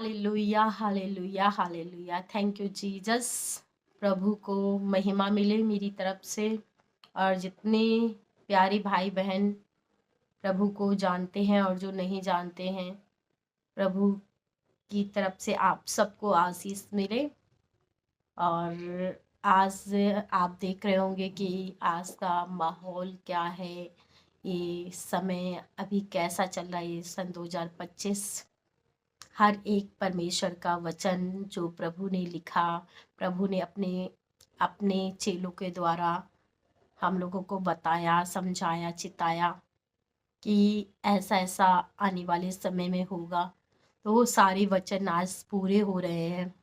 Hallelujah, hallelujah, hallelujah. Thank you Jesus. प्रभु को महिमा मिले मेरी तरफ से। और जितने प्यारे भाई बहन प्रभु को जानते हैं और जो नहीं जानते हैं, प्रभु की तरफ से आप सबको आशीष मिले। और आज आप देख रहे होंगे कि आज का माहौल क्या है, ये समय अभी कैसा चल रहा है। ये सन 2025 हर एक परमेश्वर का वचन जो प्रभु ने लिखा, प्रभु ने अपने अपने चेलों के द्वारा हम लोगों को बताया, समझाया, चिताया कि ऐसा ऐसा आने वाले समय में होगा। तो वो सारे वचन आज पूरे हो रहे हैं,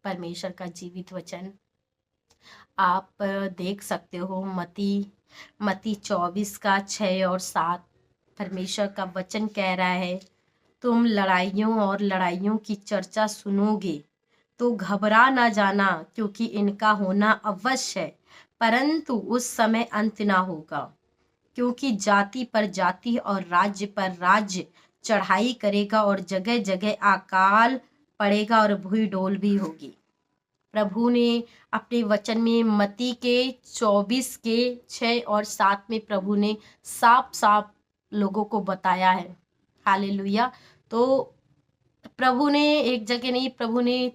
परमेश्वर का जीवित वचन। आप देख सकते हो मती 24 का 6 और 7, परमेश्वर का वचन कह रहा है, तुम लड़ाइयों और लड़ाइयों की चर्चा सुनोगे तो घबरा ना जाना, क्योंकि इनका होना अवश्य है, परंतु उस समय अंत ना होगा। क्योंकि जाति पर जाति और राज्य पर राज्य चढ़ाई करेगा और जगह जगह अकाल पड़ेगा और भूई डोल भी होगी। प्रभु ने अपने वचन में मती के 24 के 6 और 7 में प्रभु ने साफ साफ लोगों को बताया है। हालेलुया। तो प्रभु ने एक जगह नहीं, प्रभु ने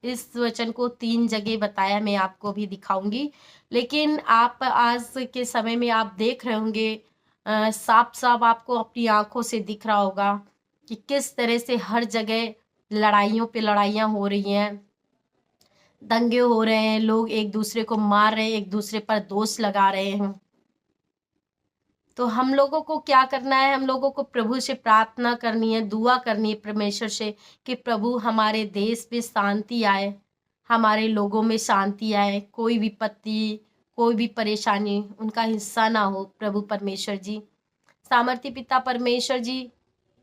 इस वचन को 3 जगह बताया। मैं आपको भी दिखाऊंगी, लेकिन आप आज के समय में आप देख रहे होंगे, साफ साफ आपको अपनी आंखों से दिख रहा होगा कि किस तरह से हर जगह लड़ाइयों पे लड़ाइयाँ हो रही हैं, दंगे हो रहे हैं, लोग एक दूसरे को मार रहे हैं, एक दूसरे पर दोष लगा रहे हैं। तो हम लोगों को क्या करना है? हम लोगों को प्रभु से प्रार्थना करनी है, दुआ करनी है परमेश्वर से कि प्रभु हमारे देश में शांति आए, हमारे लोगों में शांति आए, कोई विपत्ति, कोई भी परेशानी उनका हिस्सा ना हो। प्रभु परमेश्वर जी, सामर्थी पिता परमेश्वर जी,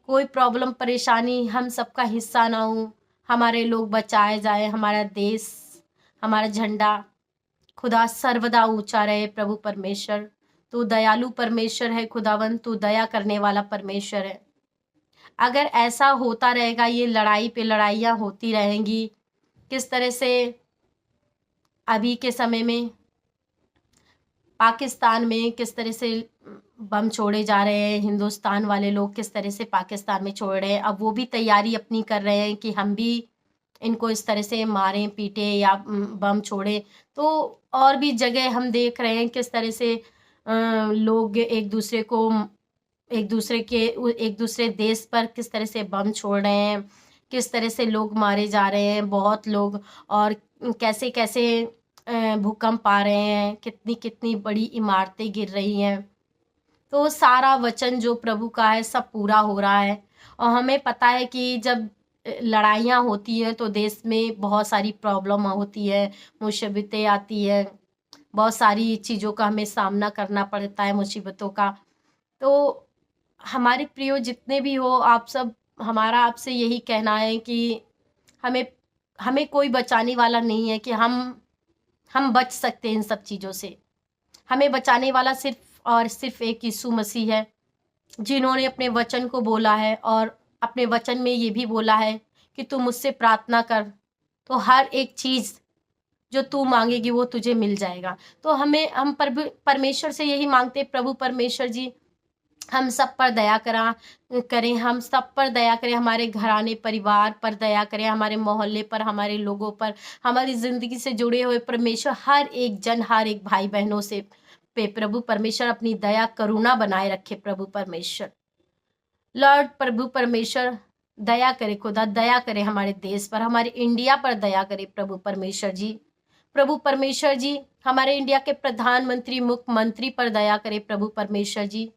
कोई प्रॉब्लम परेशानी हम सबका हिस्सा ना हो, हमारे लोग बचाए जाए, हमारा देश, हमारा झंडा खुदा सर्वदा ऊंचा रहे। प्रभु परमेश्वर, तू दयालु परमेश्वर है खुदावन, तू दया करने वाला परमेश्वर है। अगर ऐसा होता रहेगा, ये लड़ाई पे लड़ाइयाँ होती रहेंगी, किस तरह से अभी के समय में पाकिस्तान में किस तरह से बम छोड़े जा रहे हैं, हिंदुस्तान वाले लोग किस तरह से पाकिस्तान में छोड़ रहे हैं, अब वो भी तैयारी अपनी कर रहे हैं कि हम भी इनको इस तरह से मारें, पीटे या बम छोड़े। तो और भी जगह हम देख रहे हैं किस तरह से लोग एक दूसरे देश पर किस तरह से बम छोड़ रहे हैं, किस तरह से लोग मारे जा रहे हैं, बहुत लोग, और कैसे कैसे भूकंप आ रहे हैं, कितनी कितनी बड़ी इमारतें गिर रही हैं। तो सारा वचन जो प्रभु का है सब पूरा हो रहा है। और हमें पता है कि जब लड़ाइयाँ होती हैं तो देश में बहुत सारी प्रॉब्लम होती है, मुसीबतें आती है, बहुत सारी चीज़ों का हमें सामना करना पड़ता है, मुसीबतों का। तो हमारे प्रियो जितने भी हो, आप सब, हमारा आपसे यही कहना है कि हमें हमें कोई बचाने वाला नहीं है कि हम बच सकते हैं इन सब चीज़ों से। हमें बचाने वाला सिर्फ और सिर्फ एक यीशु मसीह है, जिन्होंने अपने वचन को बोला है और अपने वचन में ये भी बोला है कि तू मुझसे प्रार्थना कर तो हर एक चीज़ जो तू मांगेगी वो तुझे मिल जाएगा। तो हम परमेश्वर से यही मांगते हैं, प्रभु परमेश्वर जी हम सब पर दया करें, हम सब पर दया करें, हमारे घराने परिवार पर दया करें, हमारे मोहल्ले पर, हमारे लोगों पर, हमारी ज़िंदगी से जुड़े हुए परमेश्वर हर एक जन, हर एक भाई बहनों से पे प्रभु परमेश्वर अपनी दया करुणा बनाए रखे। प्रभु परमेश्वर, लॉर्ड प्रभु परमेश्वर दया करे, खुदा दया करे हमारे देश पर, हमारे इंडिया पर दया करे। प्रभु परमेश्वर जी, प्रभु परमेश्वर जी हमारे इंडिया के प्रधानमंत्री, मुख्यमंत्री पर दया करे। प्रभु परमेश्वर जी,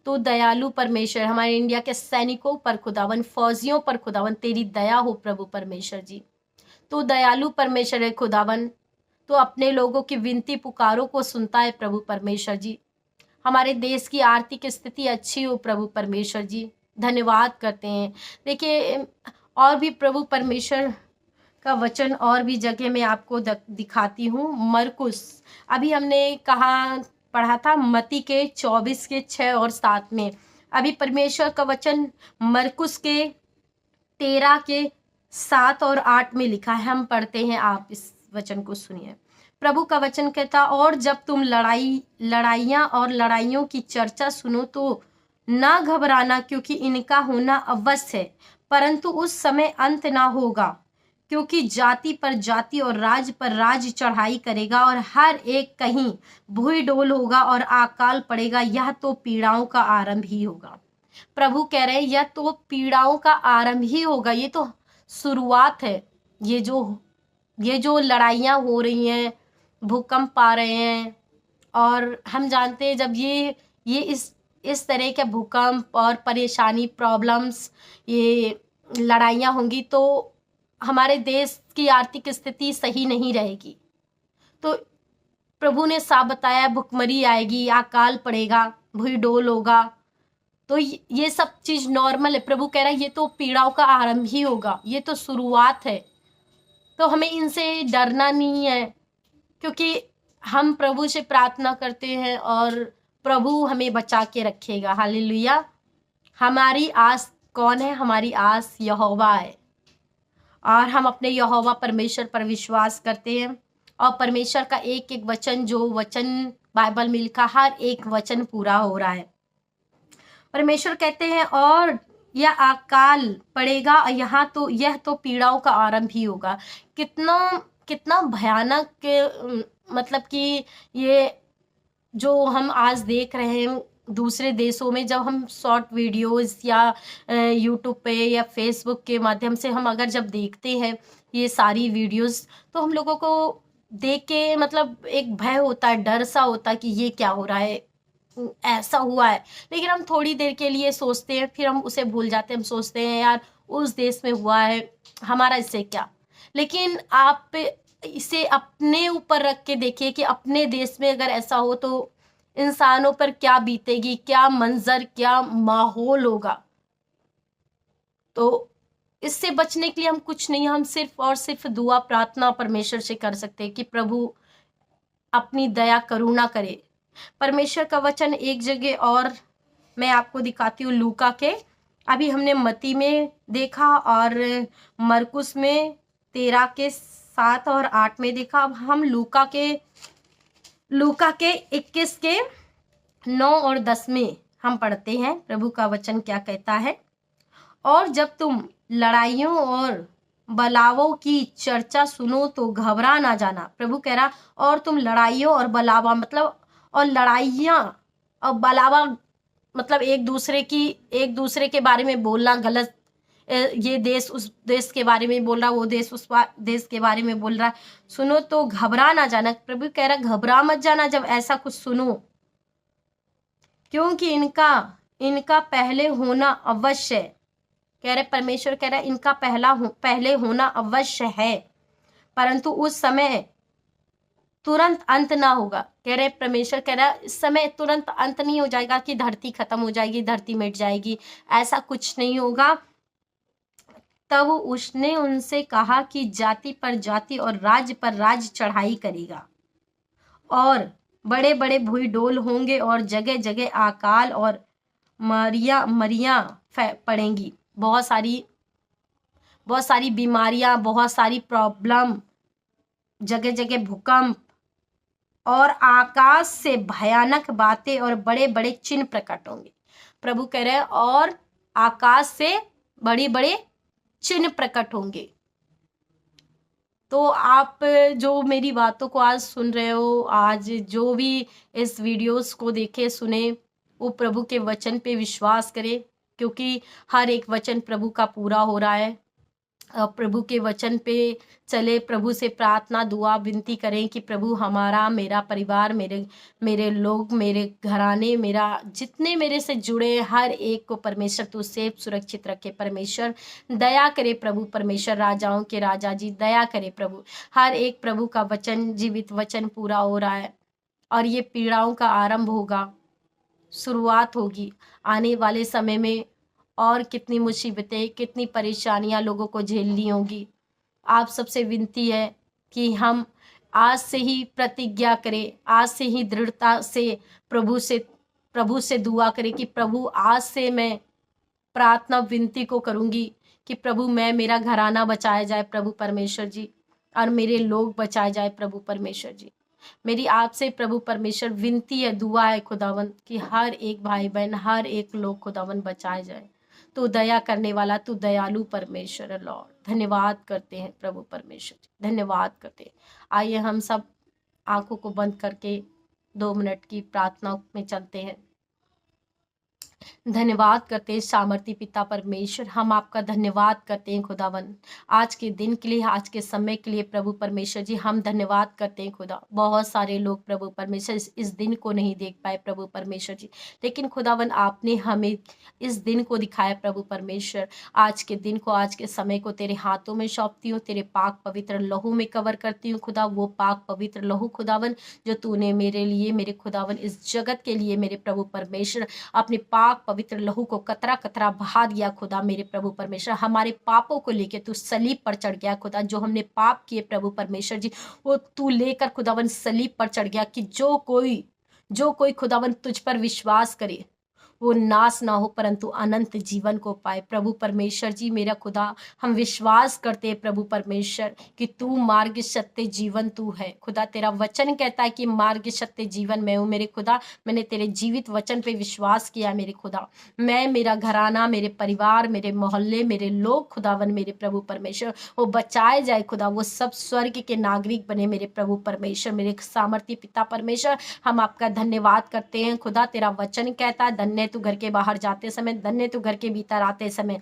तो दयालु परमेश्वर, हमारे इंडिया के सैनिकों पर खुदावन, फौजियों पर खुदावन तेरी दया हो। प्रभु परमेश्वर जी, तो दयालु परमेश्वर है खुदावन, तो अपने लोगों की विनती पुकारों को सुनता है। प्रभु परमेश्वर जी, हमारे देश की आर्थिक स्थिति अच्छी हो। प्रभु परमेश्वर जी, धन्यवाद करते हैं। देखिए, और भी प्रभु परमेश्वर का वचन और भी जगह मैं आपको दिखाती हूँ। मरकुस, अभी हमने पढ़ा था मती के 24 के 6 और 7 में। अभी परमेश्वर का वचन मरकुस के 13 के 7 और 8 में लिखा है, हम पढ़ते हैं, आप इस वचन को सुनिए। प्रभु का वचन कहता, और जब तुम लड़ाइयाँ और लड़ाइयों की चर्चा सुनो तो ना घबराना, क्योंकि इनका होना अवश्य है, परंतु उस समय अंत ना होगा। क्योंकि जाति पर जाति और राज पर राज चढ़ाई करेगा, और हर एक कहीं भूई डोल होगा और अकाल पड़ेगा। यह तो पीड़ाओं का आरंभ ही होगा। प्रभु कह रहे हैं यह तो पीड़ाओं का आरंभ ही होगा, ये तो शुरुआत है। ये जो लड़ाइयाँ हो रही हैं, भूकंप आ रहे हैं, और हम जानते हैं जब ये इस तरह के भूकंप और परेशानी, प्रॉब्लम्स, ये लड़ाइयाँ होंगी तो हमारे देश की आर्थिक स्थिति सही नहीं रहेगी। तो प्रभु ने साफ बताया, भुखमरी आएगी, अकाल पड़ेगा, भूई डोल होगा। तो ये सब चीज नॉर्मल है। प्रभु कह रहा है ये तो पीड़ाओं का आरंभ ही होगा, ये तो शुरुआत है। तो हमें इनसे डरना नहीं है, क्योंकि हम प्रभु से प्रार्थना करते हैं और प्रभु हमें बचा के रखेगा। हालेलुया। हमारी आस कौन है? हमारी आस यहोवा है, और हम अपने यहोवा परमेश्वर पर विश्वास करते हैं, और परमेश्वर का एक एक वचन, जो वचन बाइबल में लिखा, हर एक वचन पूरा हो रहा है। परमेश्वर कहते हैं और यह अकाल पड़ेगा, यह तो पीड़ाओं का आरंभ ही होगा। कितना भयानक, मतलब कि ये जो हम आज देख रहे हैं दूसरे देशों में, जब हम शॉर्ट वीडियोस या यूट्यूब पे या फेसबुक के माध्यम से हम अगर जब देखते हैं ये सारी वीडियोस, तो हम लोगों को देख के मतलब एक भय होता है, डर सा होता है कि ये क्या हो रहा है, ऐसा हुआ है। लेकिन हम थोड़ी देर के लिए सोचते हैं, फिर हम उसे भूल जाते हैं। हम सोचते हैं यार उस देश में हुआ है, हमारा इससे क्या। लेकिन आप इसे अपने ऊपर रख के देखिए कि अपने देश में अगर ऐसा हो तो इंसानों पर क्या बीतेगी, क्या मंजर, क्या माहौल होगा। तो इससे बचने के लिए हम कुछ नहीं, हम सिर्फ और सिर्फ दुआ प्रार्थना परमेश्वर से कर सकते हैं कि प्रभु अपनी दया करुणा करे। परमेश्वर का वचन एक जगह और मैं आपको दिखाती हूँ, लूका के, अभी हमने मती में देखा और मरकुस में 13 के 7 और 8 में देखा। अब हम लूका के 21 के 9 और 10 में हम पढ़ते हैं प्रभु का वचन क्या कहता है। और जब तुम लड़ाइयों और बलावों की चर्चा सुनो तो घबरा ना जाना। प्रभु कह रहा, और तुम लड़ाइयों और बलावा, मतलब, और लड़ाइयाँ और बलावा मतलब एक दूसरे के बारे में बोलना गलत, ये देश उस देश के बारे में बोल रहा, वो देश उस देश के बारे में बोल रहा, सुनो तो घबरा ना जाना। प्रभु कह रहा घबरा मत जाना जब ऐसा कुछ सुनो, क्योंकि इनका पहले होना अवश्य है। कह रहे परमेश्वर कह रहा है इनका पहले होना अवश्य है, परंतु उस समय तुरंत अंत ना होगा। कह रहे परमेश्वर कह रहा है इस समय तुरंत अंत नहीं हो जाएगा कि धरती खत्म हो जाएगी, धरती मिट जाएगी, ऐसा कुछ नहीं होगा। तब उसने उनसे कहा कि जाति पर जाति और राज्य पर राज्य चढ़ाई करेगा, और बड़े बड़े भूई डोल होंगे, और जगह जगह अकाल और मरियां पड़ेंगी। बहुत सारी बीमारियां, बहुत सारी प्रॉब्लम, जगह जगह भूकंप, और आकाश से भयानक बातें और बड़े बड़े चिन्ह प्रकट होंगे। प्रभु कह रहे हैं और आकाश से बड़े बड़े चिन्ह प्रकट होंगे। तो आप जो मेरी बातों को आज सुन रहे हो, आज जो भी इस वीडियोस को देखे सुने, वो प्रभु के वचन पे विश्वास करे, क्योंकि हर एक वचन प्रभु का पूरा हो रहा है। प्रभु के वचन पे चले, प्रभु से प्रार्थना दुआ विनती करें कि प्रभु हमारा, मेरा परिवार, मेरे लोग, मेरे घराने, मेरा जितने मेरे से जुड़े हर एक को परमेश्वर तू सेफ सुरक्षित रखे। परमेश्वर दया करे, प्रभु परमेश्वर राजाओं के राजा जी दया करे। प्रभु हर एक प्रभु का वचन, जीवित वचन पूरा हो रहा है, और ये पीड़ाओं का आरंभ होगा, शुरुआत होगी। आने वाले समय में और कितनी मुसीबतें, कितनी परेशानियां लोगों को झेलनी होगी। आप सबसे विनती है कि हम आज से ही प्रतिज्ञा करें, आज से ही दृढ़ता से प्रभु से दुआ करें कि प्रभु आज से मैं प्रार्थना विनती को करूंगी कि प्रभु मैं, मेरा घराना बचाया जाए प्रभु परमेश्वर जी, और मेरे लोग बचाए जाए प्रभु परमेश्वर जी। मेरी आपसे प्रभु परमेश्वर विनती है, दुआ है खुदावन, कि हर एक भाई बहन, हर एक लोग खुदावन बचाए जाए। तू दया करने वाला, तू दयालु परमेश्वर है लॉर्ड। धन्यवाद करते हैं प्रभु परमेश्वर जी, धन्यवाद करते हैं। आइए हम सब आंखों को बंद करके 2 मिनट की प्रार्थना में चलते हैं। धन्यवाद करते हैं सामर्थी पिता परमेश्वर, हम आपका धन्यवाद करते हैं खुदावन, आज के दिन के लिए, आज के समय के लिए प्रभु परमेश्वर जी। हम धन्यवाद करते हैं खुदा। बहुत सारे लोग प्रभु परमेश्वर इस दिन को नहीं देख पाए प्रभु परमेश्वर जी, लेकिन खुदावन आपने हमें इस दिन को दिखाया प्रभु परमेश्वर। आज के दिन को, आज के समय को तेरे हाथों में सौंपती हूँ, तेरे पाक पवित्र लहू में कवर करती हूँ खुदा। वो पाक पवित्र लहू खुदावन जो तूने मेरे लिए, मेरे खुदावन इस जगत के लिए मेरे प्रभु परमेश्वर अपने पाक पवित्र लहू को कतरा कतरा बहा दिया खुदा। मेरे प्रभु परमेश्वर हमारे पापों को लेकर तू सलीब पर चढ़ गया खुदा। जो हमने पाप किए प्रभु परमेश्वर जी, वो तू लेकर खुदावन सलीब पर चढ़ गया, कि जो कोई खुदावन तुझ पर विश्वास करे वो नाश ना हो परंतु अनंत जीवन को पाए। प्रभु परमेश्वर जी मेरा खुदा, हम विश्वास करते हैं प्रभु परमेश्वर कि तू मार्ग सत्य जीवन तू है खुदा। तेरा वचन कहता है कि मार्ग सत्य जीवन मैं हूँ मेरे खुदा। मैंने तेरे जीवित वचन पे विश्वास किया मेरे खुदा। मैं, मेरा घराना, मेरे परिवार, मेरे मोहल्ले, मेरे लोग खुदावन मेरे प्रभु परमेश्वर वो बचाए जाए खुदा। वो सब स्वर्ग के नागरिक बने मेरे प्रभु परमेश्वर, मेरे सामर्थी पिता परमेश्वर। हम आपका धन्यवाद करते हैं खुदा। तेरा वचन कहता है धन्य तू घर के बाहर जाते समय, धन्य तू घर के भीतर आते समय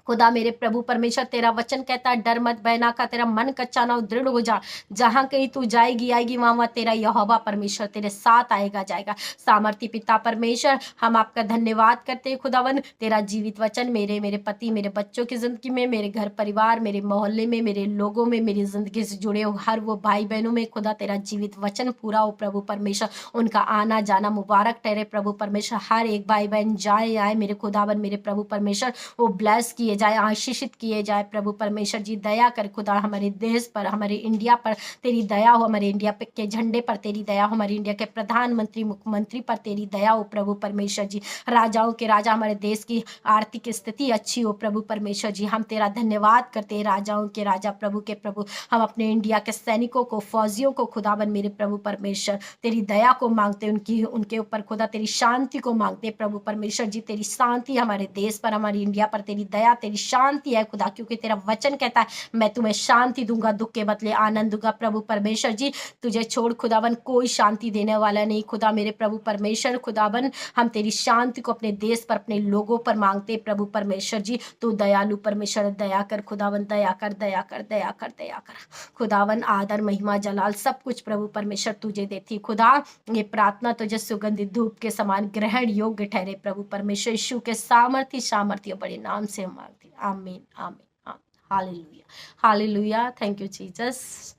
खुदा। मेरे प्रभु परमेश्वर तेरा वचन कहता है डर मत बहना का, तेरा मन कच्चा ना हो, दृढ़ हो जा। जहां कहीं तू जाएगी आएगी वहां तेरा यहोवा परमेश्वर तेरे साथ आएगा जाएगा। सामर्थी पिता परमेश्वर हम आपका धन्यवाद करते हैं खुदावन। तेरा जीवित वचन मेरे पति, मेरे बच्चों की जिंदगी में, मेरे घर परिवार, मेरे मोहल्ले में, मेरे लोगों में, मेरी जिंदगी से जुड़े हो हर वो भाई बहनों में खुदा तेरा जीवित वचन पूरा हो प्रभु परमेश्वर। उनका आना जाना मुबारक ठहरे प्रभु परमेश्वर। हर एक भाई बहन जाए आए मेरे खुदावन मेरे प्रभु परमेश्वर, वो ब्लेस किए जाए, आशीषित किए जाए प्रभु परमेश्वर जी। दया कर खुदा हमारे देश पर, हमारे इंडिया पर तेरी दया हो, हमारे इंडिया के झंडे पर तेरी दया हो, हमारे इंडिया के प्रधानमंत्री मुख्यमंत्री पर तेरी दया हो प्रभु परमेश्वर जी। राजाओं के राजा, हमारे देश की आर्थिक स्थिति अच्छी हो प्रभु परमेश्वर जी। हम तेरा धन्यवाद करते हैं राजाओं के राजा, प्रभु के प्रभु। हम अपने इंडिया के सैनिकों को, फौजियों को खुदावन मेरे प्रभु परमेश्वर तेरी दया को मांगते, उनके ऊपर खुदा तेरी शांति को मांगते प्रभु परमेश्वर जी। तेरी शांति हमारे देश पर, हमारी इंडिया पर तेरी दया, तेरी शांति है खुदा, क्योंकि तेरा वचन कहता है मैं तुम्हें शांति दूंगा, दुख के बदले आनंद दूंगा प्रभु परमेश्वर जी। तुझे छोड़ खुदावन कोई शांति देने वाला नहीं खुदा मेरे प्रभु परमेश्वर। खुदावन हम तेरी शांति को अपने देश पर, अपने लोगों पर मांगते प्रभु परमेश्वर जी। तू दयालु परमेश्वर, दया कर खुदावन, दया कर, दया कर, दया कर, दया कर खुदावन। आदर महिमा जलाल सब कुछ प्रभु परमेश्वर तुझे देती खुदा। ये प्रार्थना तुझे सुगंधित धूप के समान ग्रहण योग्य ठहरे प्रभु परमेश्वर। यीशु के सामर्थ्य बड़े नाम से हम मांगते। आमीन आमीन आमीन। Hallelujah hallelujah. Thank you Jesus.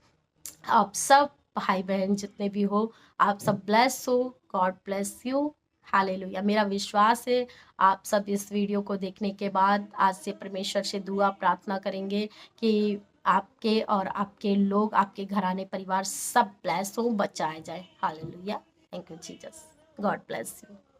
आप सब भाई बहन जितने भी हो, आप सब ब्लेस हो। God bless you. हालेलुया। मेरा विश्वास है आप सब इस वीडियो को देखने के बाद आज से परमेश्वर से दुआ प्रार्थना करेंगे कि आपके और आपके लोग, आपके घराने परिवार सब ब्लेस हो, बचाए जाए। Hallelujah. Thank you Jesus. God bless you.